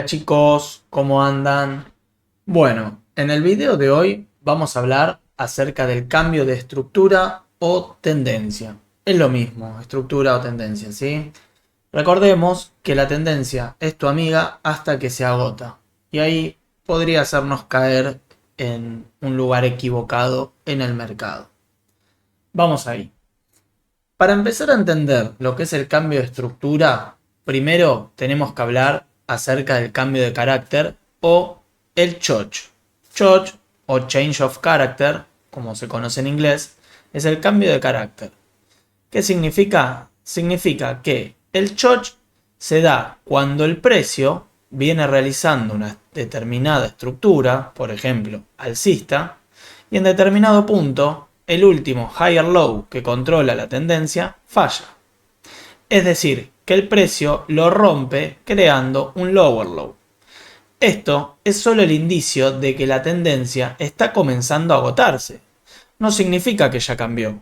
Hola chicos, ¿cómo andan? Bueno, en el video de hoy vamos a hablar acerca del cambio de estructura o tendencia. Es lo mismo, estructura o tendencia, ¿sí? Recordemos que la tendencia es tu amiga hasta que se agota. Y ahí podría hacernos caer en un lugar equivocado en el mercado. Vamos ahí. Para empezar a entender lo que es el cambio de estructura, primero tenemos que hablar acerca del cambio de carácter o el choch. Choch o change of character, como se conoce en inglés, es el cambio de carácter. ¿Qué significa? Significa que el choch se da cuando el precio viene realizando una determinada estructura, por ejemplo, alcista, y en determinado punto el último higher low que controla la tendencia falla. Es decir, que el precio lo rompe creando un lower low. Esto es solo el indicio de que la tendencia está comenzando a agotarse. No significa que ya cambió.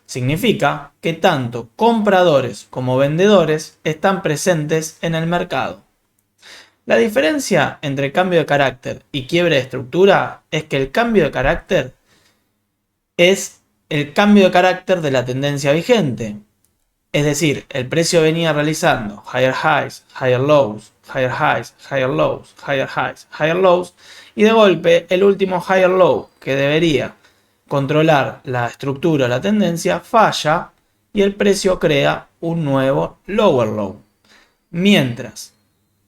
Significa que tanto compradores como vendedores están presentes en el mercado. La diferencia entre cambio de carácter y quiebre de estructura es que el cambio de carácter es el cambio de carácter de la tendencia vigente. Es decir, el precio venía realizando higher highs, higher lows, higher highs, higher lows, higher highs, higher lows, y de golpe el último higher low que debería controlar la estructura o la tendencia falla y el precio crea un nuevo lower low. Mientras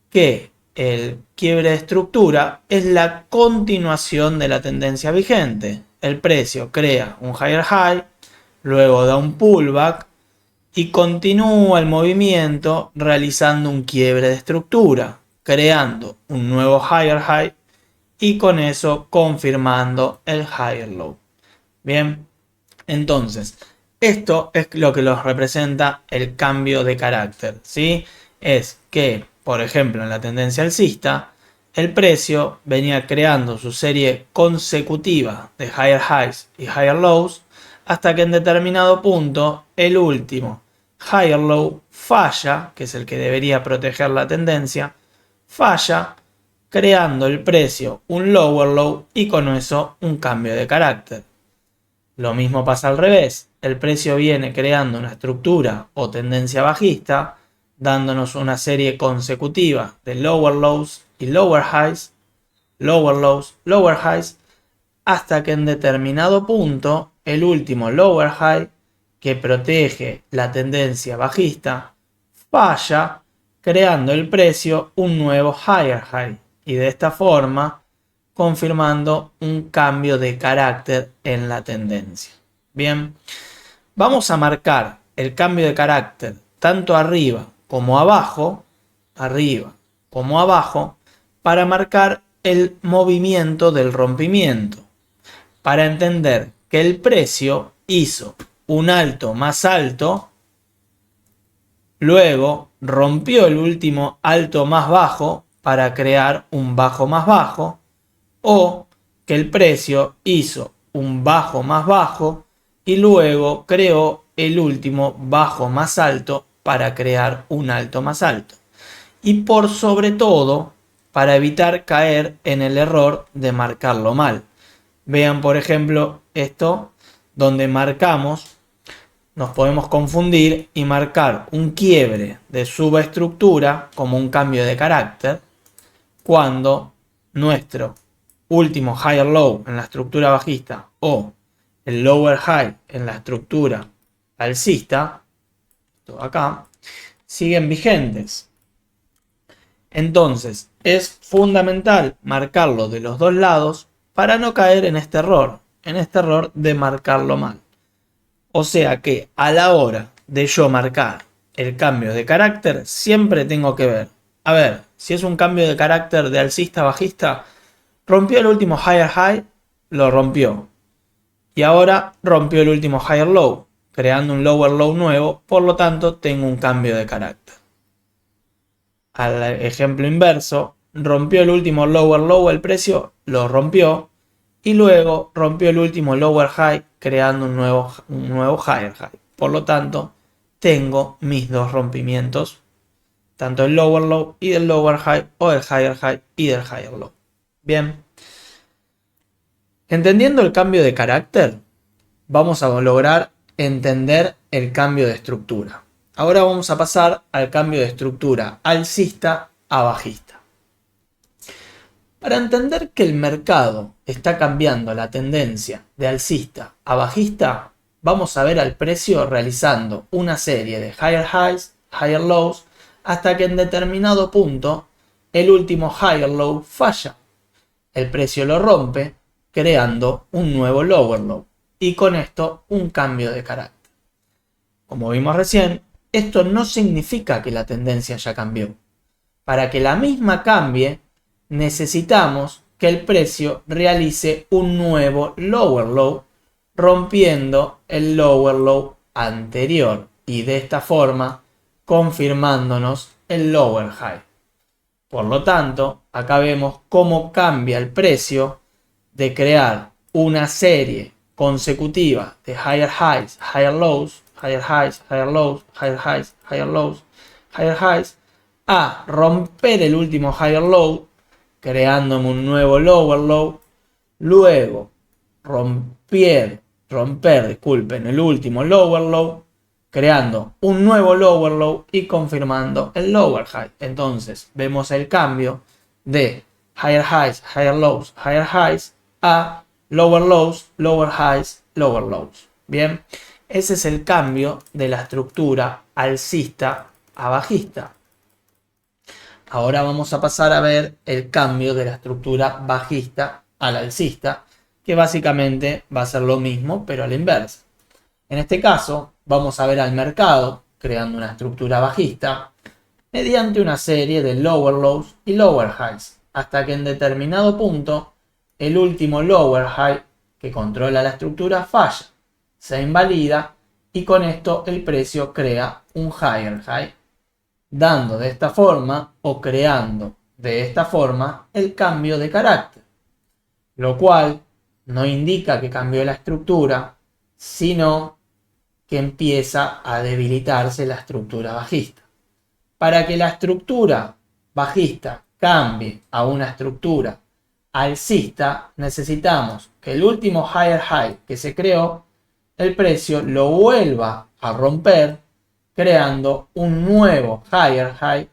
que el quiebre de estructura es la continuación de la tendencia vigente. El precio crea un higher high, luego da un pullback y continúa el movimiento realizando un quiebre de estructura, creando un nuevo higher high y con eso confirmando el higher low. Bien, entonces, esto es lo que nos representa el cambio de carácter, ¿sí? Es que, por ejemplo, en la tendencia alcista, el precio venía creando su serie consecutiva de higher highs y higher lows hasta que en determinado punto el último higher low falla, que es el que debería proteger la tendencia, falla creando el precio un lower low y con eso un cambio de carácter. Lo mismo pasa al revés, el precio viene creando una estructura o tendencia bajista, dándonos una serie consecutiva de lower lows y lower highs, lower lows, lower highs, hasta que en determinado punto el último lower high que protege la tendencia bajista falla, creando el precio un nuevo higher high y de esta forma confirmando un cambio de carácter en la tendencia. Bien, vamos a marcar el cambio de carácter tanto arriba como abajo, para marcar el movimiento del rompimiento, para entender que el precio hizo un alto más alto, luego rompió el último alto más bajo para crear un bajo más bajo, o que el precio hizo un bajo más bajo y luego creó el último bajo más alto para crear un alto más alto. Y por sobre todo, para evitar caer en el error de marcarlo mal. Vean por ejemplo esto, donde marcamos, nos podemos confundir y marcar un quiebre de subestructura como un cambio de carácter, cuando nuestro último higher low en la estructura bajista o el lower high en la estructura alcista, esto acá, siguen vigentes. Entonces es fundamental marcarlo de los dos lados para no caer en este error de marcarlo mal. O sea que a la hora de yo marcar el cambio de carácter siempre tengo que ver, a ver, si es un cambio de carácter de alcista a bajista, rompió el último higher high, lo rompió. Y ahora rompió el último higher low, creando un lower low nuevo, por lo tanto tengo un cambio de carácter. Al ejemplo inverso, rompió el último lower low el precio, lo rompió, y luego rompió el último lower high, creando un nuevo higher high. Por lo tanto, tengo mis dos rompimientos tanto del lower low y del lower high o del higher high y del higher low. Bien. Entendiendo el cambio de carácter, vamos a lograr entender el cambio de estructura. Ahora vamos a pasar al cambio de estructura alcista a bajista. Para entender que el mercado está cambiando la tendencia de alcista a bajista, vamos a ver al precio realizando una serie de higher highs, higher lows, hasta que en determinado punto el último higher low falla. El precio lo rompe, creando un nuevo lower low y con esto un cambio de carácter. Como vimos recién, esto no significa que la tendencia ya cambió. Para que la misma cambie, necesitamos que el precio realice un nuevo lower low, rompiendo el lower low anterior y de esta forma confirmándonos el lower high. Por lo tanto, acá vemos cómo cambia el precio de crear una serie consecutiva de higher highs, higher lows, higher highs, higher lows, higher highs, higher lows, higher highs, a romper el último higher low, creándome un nuevo lower low, luego romper, el último lower low, creando un nuevo lower low y confirmando el lower high. Entonces vemos el cambio de higher highs, higher highs a lower lows, lower highs, lower lows. Bien, ese es el cambio de la estructura alcista a bajista. Ahora vamos a pasar a ver el cambio de la estructura bajista a la alcista, que básicamente va a ser lo mismo, pero a la inversa. En este caso, vamos a ver al mercado creando una estructura bajista mediante una serie de lower lows y lower highs, hasta que en determinado punto el último lower high que controla la estructura falla, se invalida y con esto el precio crea un higher high, dando de esta forma o creando de esta forma el cambio de carácter, lo cual no indica que cambió la estructura, sino que empieza a debilitarse la estructura bajista. Para que la estructura bajista cambie a una estructura alcista, necesitamos que el último higher high que se creó, el precio lo vuelva a romper, creando un nuevo higher high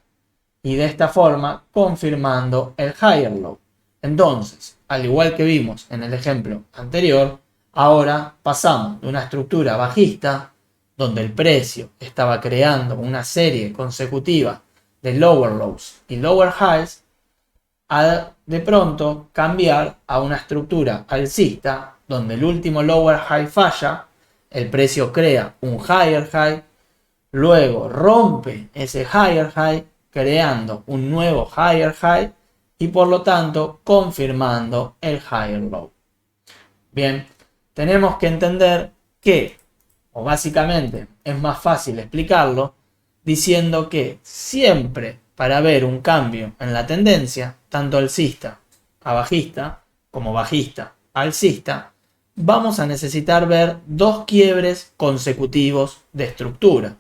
y de esta forma confirmando el higher low. Entonces, al igual que vimos en el ejemplo anterior, ahora pasamos de una estructura bajista, donde el precio estaba creando una serie consecutiva de lower lows y lower highs, a de pronto cambiar a una estructura alcista, donde el último lower high falla, el precio crea un higher high, luego rompe ese higher high, creando un nuevo higher high y por lo tanto confirmando el higher low. Bien, tenemos que entender que, o básicamente es más fácil explicarlo, diciendo que siempre para ver un cambio en la tendencia, tanto alcista a bajista como bajista a alcista, vamos a necesitar ver dos quiebres consecutivos de estructura.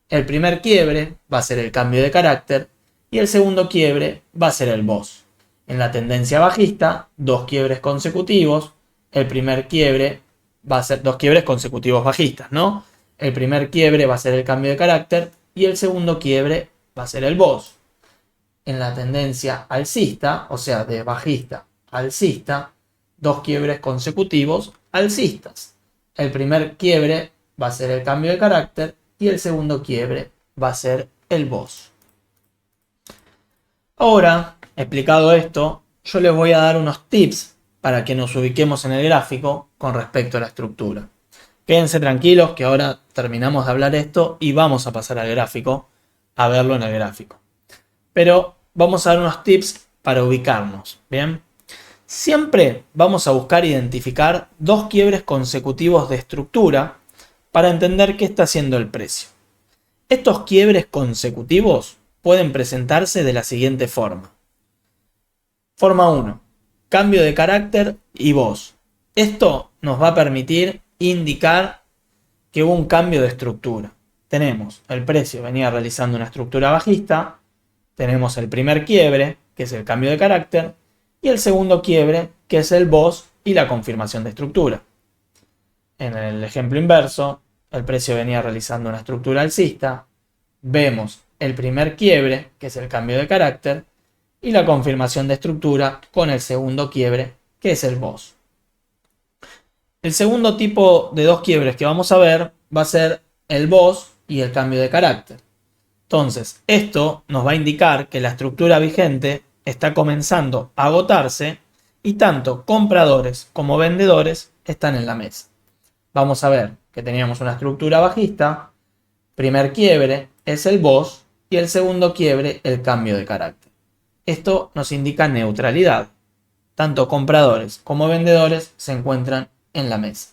El primer quiebre va a ser el cambio de carácter y el segundo quiebre va a ser el boss. En la tendencia bajista, dos quiebres consecutivos. El primer quiebre va a ser dos quiebres consecutivos bajistas, ¿no? El primer quiebre va a ser el cambio de carácter y el segundo quiebre va a ser el boss. En la tendencia alcista, o sea, de bajista a alcista, dos quiebres consecutivos alcistas. El primer quiebre va a ser el cambio de carácter y el segundo quiebre va a ser el boss. Ahora, explicado esto, yo les voy a dar unos tips para que nos ubiquemos en el gráfico con respecto a la estructura. Quédense tranquilos que ahora terminamos de hablar esto y vamos a pasar al gráfico, a verlo en el gráfico. Pero vamos a dar unos tips para ubicarnos, ¿bien? Siempre vamos a buscar identificar dos quiebres consecutivos de estructura para entender qué está haciendo el precio. Estos quiebres consecutivos pueden presentarse de la siguiente forma. Forma 1. Cambio de carácter y boss. Esto nos va a permitir indicar que hubo un cambio de estructura. tenemos el precio venía realizando una estructura bajista, tenemos el primer quiebre, que es el cambio de carácter, y el segundo quiebre, que es el BOS y la confirmación de estructura. En el ejemplo inverso, el precio venía realizando una estructura alcista, vemos el primer quiebre, que es el cambio de carácter, y la confirmación de estructura con el segundo quiebre, que es el BOS. El segundo tipo de dos quiebres que vamos a ver va a ser el BOS y el cambio de carácter. Entonces, esto nos va a indicar que la estructura vigente está comenzando a agotarse y tanto compradores como vendedores están en la mesa. Vamos a ver que teníamos una estructura bajista, primer quiebre es el BOS y el segundo quiebre el cambio de carácter. Esto nos indica neutralidad. Tanto compradores como vendedores se encuentran en la mesa.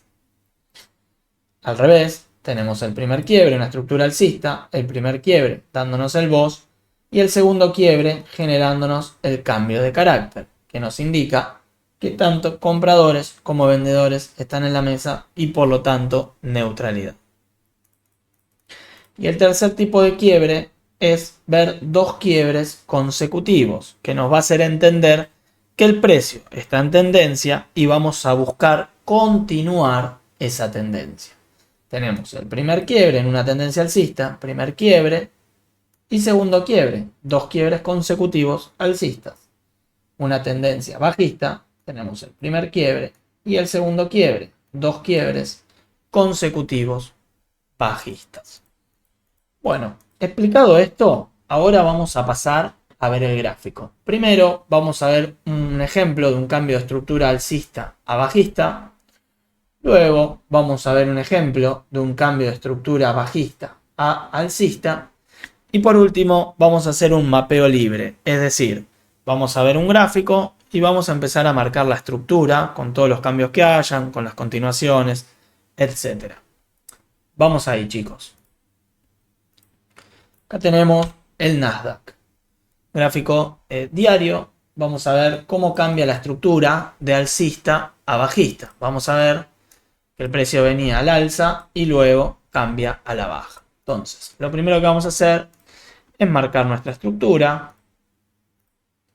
Al revés, tenemos el primer quiebre, una estructura alcista, el primer quiebre dándonos el BOS y el segundo quiebre generándonos el cambio de carácter, que nos indica que tanto compradores como vendedores están en la mesa y por lo tanto neutralidad. Y el tercer tipo de quiebre es ver dos quiebres consecutivos, que nos va a hacer entender que el precio está en tendencia y vamos a buscar continuar esa tendencia. Tenemos el primer quiebre en una tendencia alcista, primer quiebre y segundo quiebre, dos quiebres consecutivos alcistas. Una tendencia bajista, tenemos el primer quiebre y el segundo quiebre, dos quiebres consecutivos bajistas. Bueno, explicado esto, ahora vamos a pasar a ver el gráfico. Primero vamos a ver un ejemplo de un cambio de estructura alcista a bajista. Luego vamos a ver un ejemplo de un cambio de estructura bajista a alcista. Y por último vamos a hacer un mapeo libre, es decir, vamos a ver un gráfico y vamos a empezar a marcar la estructura con todos los cambios que hayan, con las continuaciones, etc. Vamos ahí, chicos. Acá tenemos el Nasdaq. Gráfico diario. Vamos a ver cómo cambia la estructura de alcista a bajista. Vamos a ver que el precio venía al alza y luego cambia a la baja. Entonces, lo primero que vamos a hacer es marcar nuestra estructura.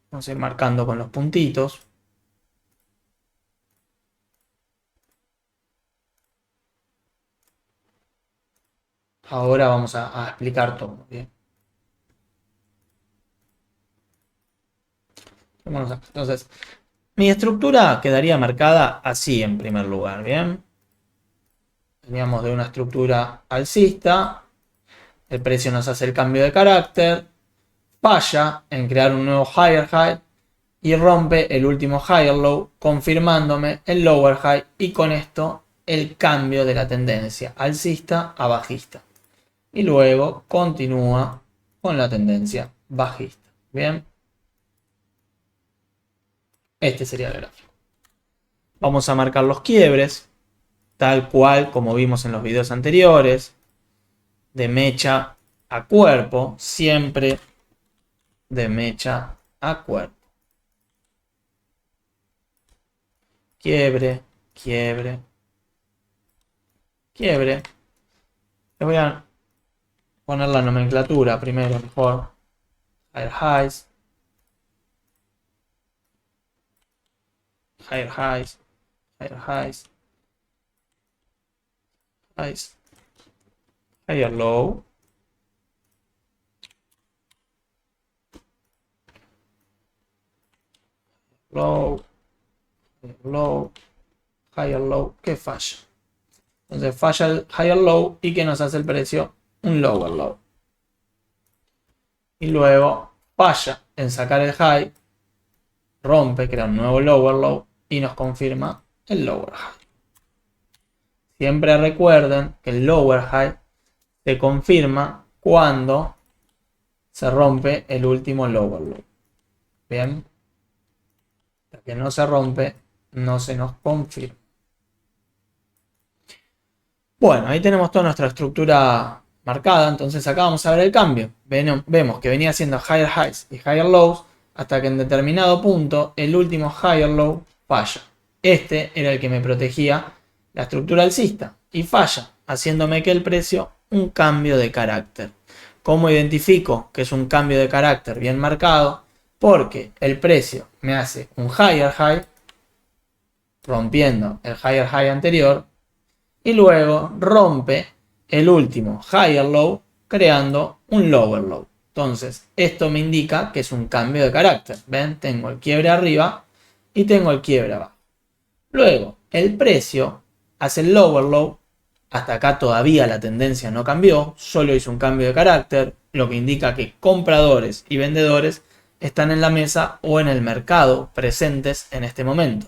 Vamos a ir marcando con los puntitos. Ahora vamos a explicar todo, ¿bien? Entonces, mi estructura quedaría marcada así en primer lugar, ¿bien? Veníamos de una estructura alcista, el precio nos hace el cambio de carácter, falla en crear un nuevo higher high y rompe el último higher low, confirmándome el lower high y con esto el cambio de la tendencia alcista a bajista. Y luego continúa con la tendencia bajista. Bien. Este sería el gráfico. Vamos a marcar los quiebres, tal cual como vimos en los videos anteriores, de mecha a cuerpo, siempre de mecha a cuerpo. Quiebre, quiebre, quiebre. Les voy a poner la nomenclatura primero, mejor. Higher highs. Higher highs. Higher highs. Highs. Higher low. Low. Low. Higher low. ¿Qué falla? Entonces falla el higher low y ¿qué nos hace el precio? Un lower low. Y luego falla en sacar el high, rompe, crea un nuevo lower low y nos confirma el lower high. Siempre recuerden que el lower high se confirma cuando se rompe el último lower low. Bien. Hasta que no se rompe, no se nos confirma. Bueno, ahí tenemos toda nuestra estructura marcada. Entonces acá vamos a ver el cambio. Vemos que venía haciendo higher highs y higher lows hasta que en determinado punto el último higher low falla. Este era el que me protegía la estructura alcista y falla, haciéndome que el precio un cambio de carácter. ¿Cómo identifico que es un cambio de carácter bien marcado? Porque el precio me hace un higher high, rompiendo el higher high anterior, y luego rompe el último higher low, creando un lower low. Entonces, esto me indica que es un cambio de carácter. ¿Ven? Tengo el quiebre arriba y tengo el quiebre abajo. Luego, el precio hace el lower low. Hasta acá todavía la tendencia no cambió, solo hizo un cambio de carácter, lo que indica que compradores y vendedores están en la mesa o en el mercado presentes en este momento.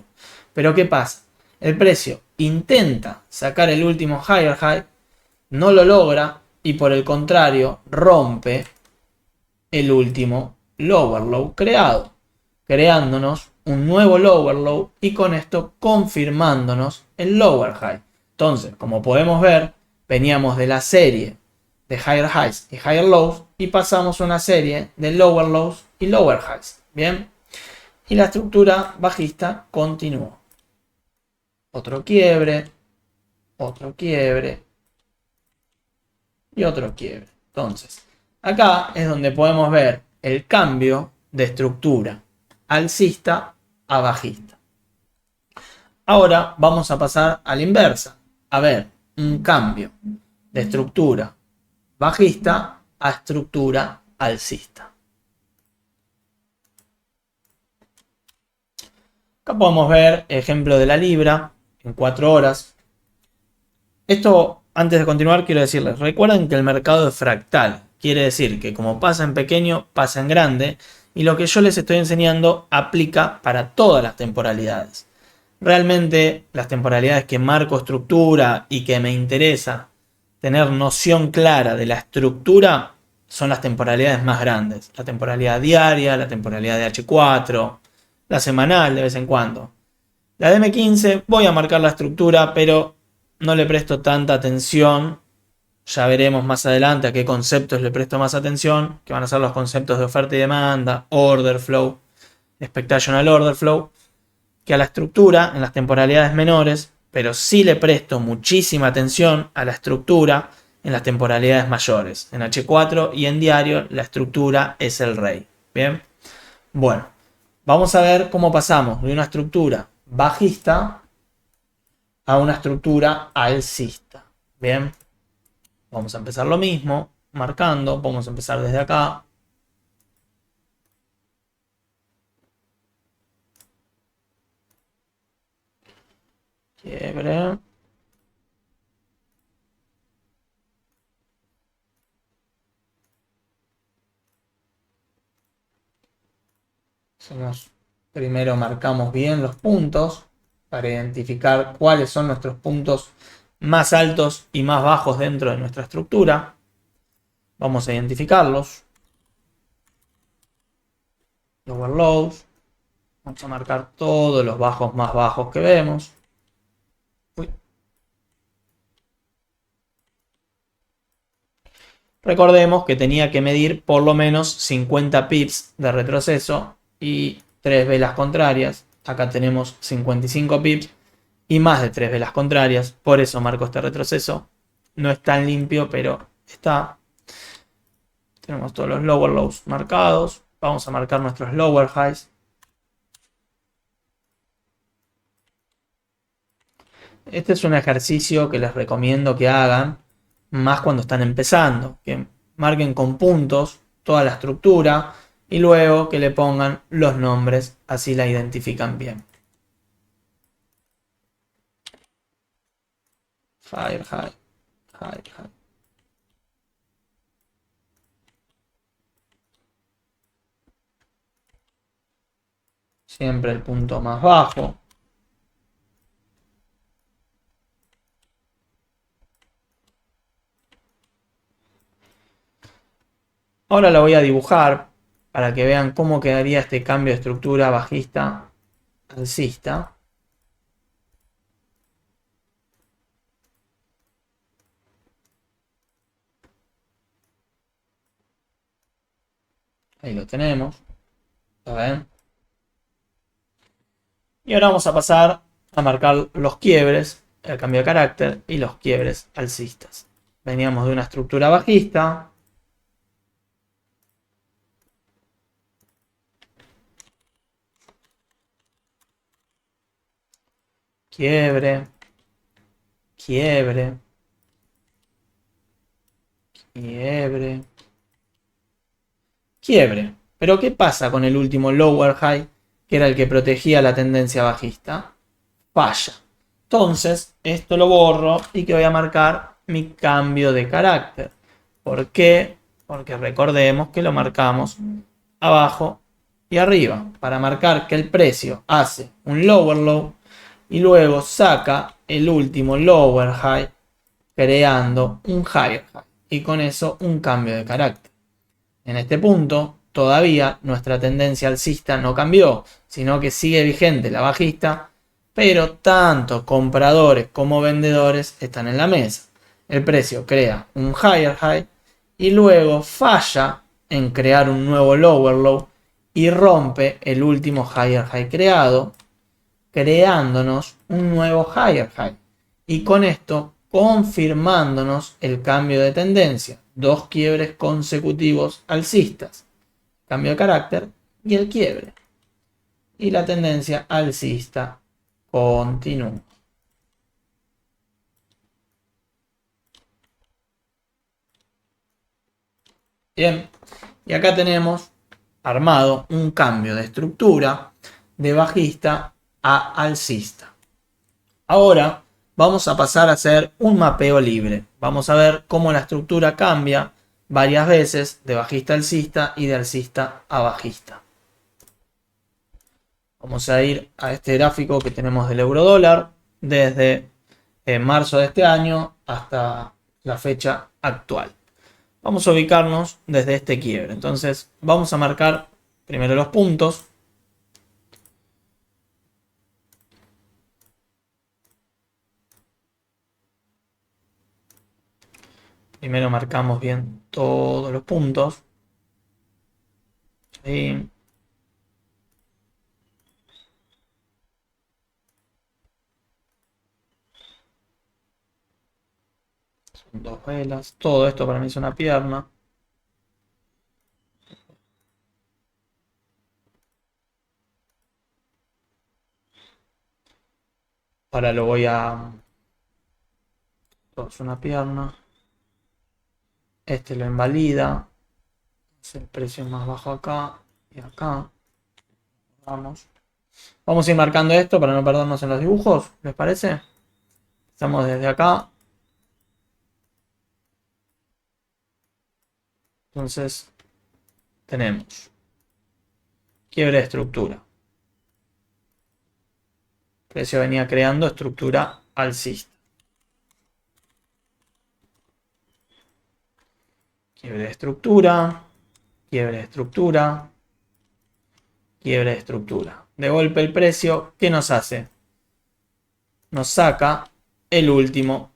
Pero ¿qué pasa? El precio intenta sacar el último higher high, no lo logra y por el contrario rompe el último lower low creado, creándonos un nuevo lower low y con esto confirmándonos el lower high. Entonces, como podemos ver, veníamos de la serie de higher highs y higher lows y pasamos a una serie de lower lows y lower highs. Bien, y la estructura bajista continuó. Otro quiebre y otro quiebre. Entonces, acá es donde podemos ver el cambio de estructura alcista a bajista. Ahora vamos a pasar a la inversa, a ver un cambio de estructura bajista a estructura alcista. Acá podemos ver el ejemplo de la libra en 4 horas. Esto, antes de continuar, quiero decirles, recuerden que el mercado es fractal. Quiere decir que como pasa en pequeño, pasa en grande. Y lo que yo les estoy enseñando aplica para todas las temporalidades. Realmente las temporalidades que marco estructura y que me interesa tener noción clara de la estructura son las temporalidades más grandes. La temporalidad diaria, la temporalidad de H4, la semanal de vez en cuando. La de M15 voy a marcar la estructura, pero no le presto tanta atención. Ya veremos más adelante a qué conceptos le presto más atención, que van a ser los conceptos de oferta y demanda, order flow, expectational order flow, que a la estructura en las temporalidades menores, pero sí le presto muchísima atención a la estructura en las temporalidades mayores. En H4 y en diario la estructura es el rey. Bien, bueno, vamos a ver cómo pasamos de una estructura bajista a una estructura alcista. Bien, vamos a empezar lo mismo, marcando, vamos a empezar desde acá. Quiebre. Primero marcamos bien los puntos para identificar cuáles son nuestros puntos más altos y más bajos dentro de nuestra estructura. Vamos a identificarlos. Lower lows. Vamos a marcar todos los bajos más bajos que vemos. Uy. Recordemos que tenía que medir por lo menos 50 pips de retroceso y 3 velas contrarias. Acá tenemos 55 pips y más de 3 velas contrarias. Por eso marco este retroceso. No es tan limpio, pero está. Tenemos todos los lower lows marcados. Vamos a marcar nuestros lower highs. Este es un ejercicio que les recomiendo que hagan, más cuando están empezando. Que marquen con puntos toda la estructura y luego que le pongan los nombres, así la identifican bien. Higher high, higher high. Siempre el punto más bajo. Ahora la voy a dibujar para que vean cómo quedaría este cambio de estructura bajista alcista. Ahí lo tenemos. ¿Lo ven? Y ahora vamos a pasar a marcar los quiebres, el cambio de carácter y los quiebres alcistas. veníamos de una estructura bajista. Quiebre, quiebre, quiebre, quiebre. Pero ¿qué pasa con el último lower high, que era el que protegía la tendencia bajista? Falla. Entonces, esto lo borro y que voy a marcar mi cambio de carácter. ¿Por qué? Porque recordemos que lo marcamos abajo y arriba para marcar que el precio hace un lower low y luego saca el último lower high creando un higher high y con eso un cambio de carácter. En este punto todavía nuestra tendencia alcista no cambió, sino que sigue vigente la bajista, pero tanto compradores como vendedores están en la mesa. El precio crea un higher high y luego falla en crear un nuevo lower low y rompe el último higher high creado, creándonos un nuevo higher high. Y con esto confirmándonos el cambio de tendencia. Dos quiebres consecutivos alcistas. Cambio de carácter y el quiebre. Y la tendencia alcista continúa. Bien, y acá tenemos armado un cambio de estructura de bajista a alcista. Ahora vamos a pasar a hacer un mapeo libre. Vamos a ver cómo la estructura cambia varias veces de bajista a alcista y de alcista a bajista. Vamos a ir a este gráfico que tenemos del euro dólar desde marzo de este año hasta la fecha actual. Vamos a ubicarnos desde este quiebre. Entonces vamos a marcar primero los puntos. Primero marcamos bien todos los puntos. Ahí. Son dos velas. Todo esto para mí es una pierna. Ahora lo voy a... Todo es una pierna. Este lo invalida. Es el precio más bajo acá y acá. Vamos. Vamos a ir marcando esto para no perdernos en los dibujos. ¿Les parece? Estamos desde acá. Entonces tenemos quiebre de estructura. El precio venía creando estructura alcista. Quiebre de estructura, quiebre de estructura, quiebre de estructura. De golpe el precio, ¿qué nos hace? Nos saca el último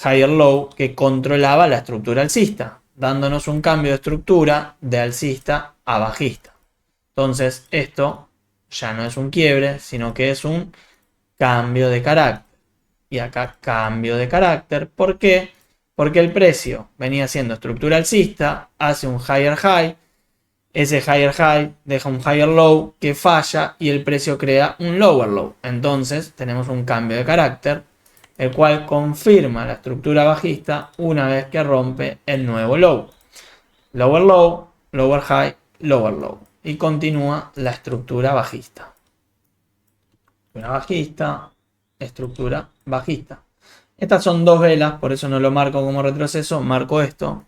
higher low que controlaba la estructura alcista, dándonos un cambio de estructura de alcista a bajista. Entonces esto ya no es un quiebre, sino que es un cambio de carácter. Y acá cambio de carácter. ¿Por qué? Porque el precio venía siendo estructura alcista, hace un higher high, ese higher high deja un higher low que falla y el precio crea un lower low. Entonces tenemos un cambio de carácter, el cual confirma la estructura bajista una vez que rompe el nuevo low. Lower low, lower high, lower low. Y continúa la estructura bajista. Estructura bajista, estructura bajista. Estas son dos velas, por eso no lo marco como retroceso, marco esto.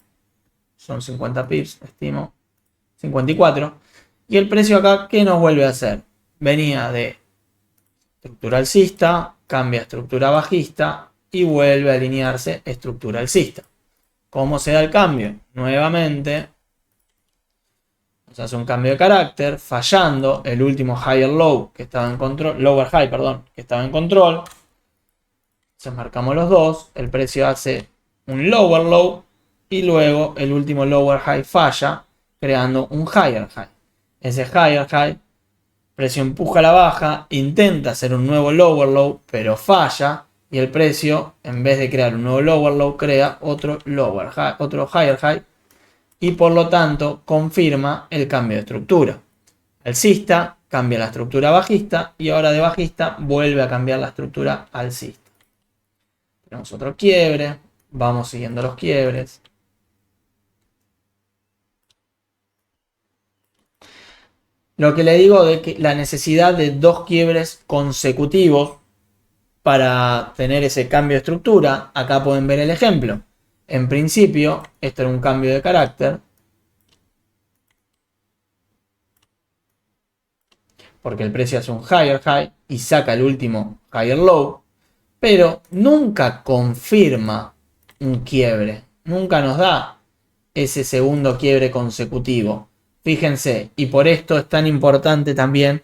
Son 50 pips, estimo. 54. Y el precio acá, ¿qué nos vuelve a hacer? Venía de estructura alcista, cambia a estructura bajista y vuelve a alinearse estructura alcista. ¿Cómo se da el cambio? Nuevamente, se hace un cambio de carácter, fallando el último higher low que estaba en control, lower high, perdón, que estaba en control. Entonces marcamos los dos, el precio hace un lower low y luego el último lower high falla, creando un higher high. Ese higher high, precio empuja a la baja, intenta hacer un nuevo lower low, pero falla, y el precio, en vez de crear un nuevo lower low, crea otro otro higher high, y por lo tanto confirma el cambio de estructura. Alcista cambia la estructura bajista y ahora de bajista vuelve a cambiar la estructura alcista. Tenemos otro quiebre, vamos siguiendo los quiebres. Lo que le digo de que la necesidad de 2 quiebres consecutivos para tener ese cambio de estructura, acá pueden ver el ejemplo. En principio, esto era un cambio de carácter, porque el precio hace un higher high y saca el último higher low, pero nunca confirma un quiebre, nunca nos da ese segundo quiebre consecutivo. Fíjense, y por esto es tan importante también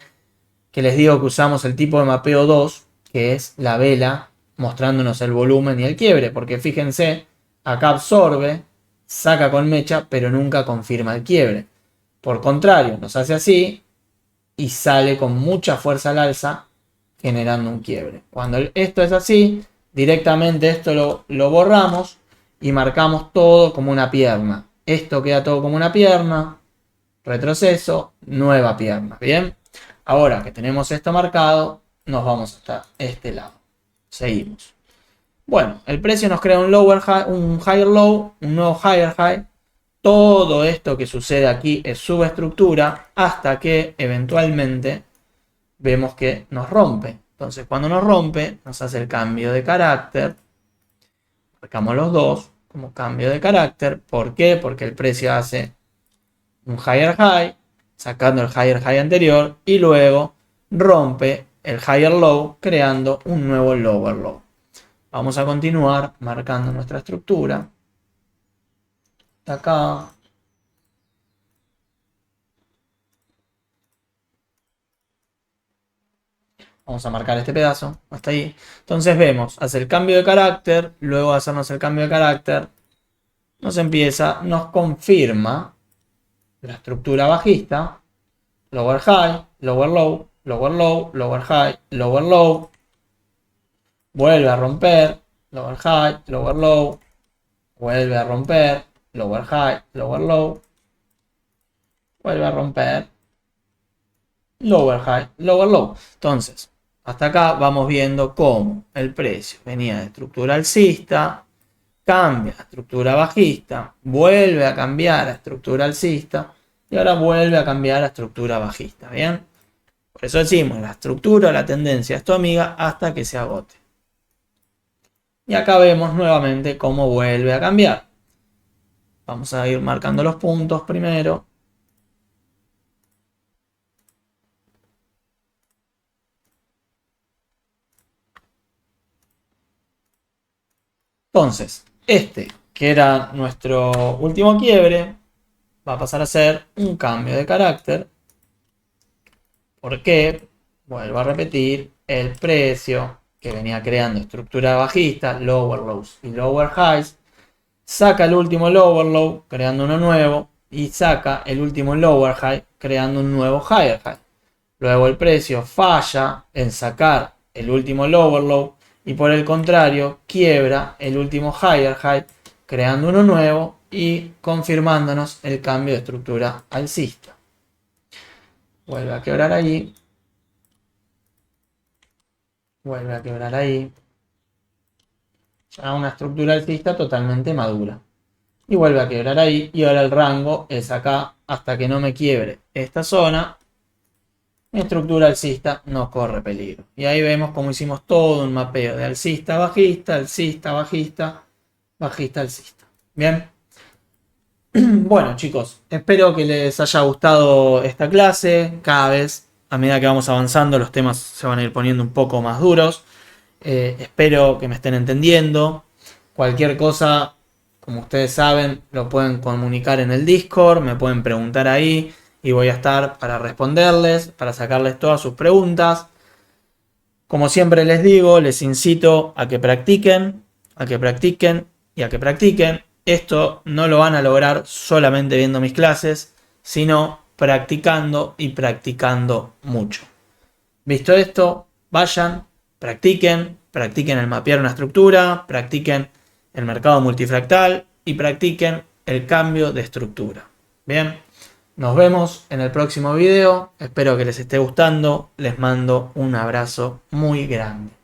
que les digo que usamos el tipo de mapeo 2, que es la vela mostrándonos el volumen y el quiebre, porque fíjense, acá absorbe, saca con mecha, pero nunca confirma el quiebre. Por contrario, nos hace así y sale con mucha fuerza al alza, generando un quiebre. Cuando esto es así, directamente esto lo borramos y marcamos todo como una pierna. Esto queda todo como una pierna, retroceso, nueva pierna. Bien, ahora que tenemos esto marcado, nos vamos hasta este lado. Seguimos. Bueno, el precio nos crea un lower high, un higher low, un nuevo higher high. Todo esto que sucede aquí es subestructura hasta que eventualmente vemos que nos rompe. Entonces, cuando nos rompe, nos hace el cambio de carácter. Marcamos los dos como cambio de carácter. ¿Por qué? Porque el precio hace un higher high, sacando el higher high anterior, y luego rompe el higher low, creando un nuevo lower low. Vamos a continuar marcando nuestra estructura. Acá. Vamos a marcar este pedazo, hasta ahí. Entonces vemos, hace el cambio de carácter, luego de hacernos el cambio de carácter, nos confirma la estructura bajista, lower high, lower low, lower low, lower high, lower low, vuelve a romper, lower high, lower low, vuelve a romper, lower high, lower low, vuelve a romper, lower high, lower low. Entonces, hasta acá vamos viendo cómo el precio venía de estructura alcista, cambia a estructura bajista, vuelve a cambiar a estructura alcista y ahora vuelve a cambiar a estructura bajista. ¿Bien? Por eso decimos, la estructura, la tendencia es tu amiga hasta que se agote. Y acá vemos nuevamente cómo vuelve a cambiar. Vamos a ir marcando los puntos primero. Entonces, este, que era nuestro último quiebre, va a pasar a ser un cambio de carácter. ¿Por qué? Vuelvo a repetir, el precio que venía creando estructura bajista, lower lows y lower highs, saca el último lower low creando uno nuevo y saca el último lower high creando un nuevo higher high. Luego el precio falla en sacar el último lower low y por el contrario quiebra el último higher high creando uno nuevo y confirmándonos el cambio de estructura alcista. Vuelve a quebrar allí. Vuelve a quebrar ahí. Ya una estructura alcista totalmente madura. Y vuelve a quebrar ahí. Y ahora el rango es acá hasta que no me quiebre esta zona. Mi estructura alcista no corre peligro. Y ahí vemos cómo hicimos todo un mapeo de alcista, bajista, alcista, bajista, bajista, alcista. Bien. Bueno, chicos, espero que les haya gustado esta clase. Cada vez, a medida que vamos avanzando, los temas se van a ir poniendo un poco más duros. Espero que me estén entendiendo. Cualquier cosa, como ustedes saben, lo pueden comunicar en el Discord, me pueden preguntar ahí y voy a estar para responderles, para sacarles todas sus preguntas. Como siempre les digo, les incito a que practiquen, a que practiquen y a que practiquen. Esto no lo van a lograr solamente viendo mis clases, sino practicando y practicando mucho. Visto esto, vayan, practiquen, practiquen el mapear una estructura, practiquen el mercado multifractal y practiquen el cambio de estructura. Bien, nos vemos en el próximo video. Espero que les esté gustando. Les mando un abrazo muy grande.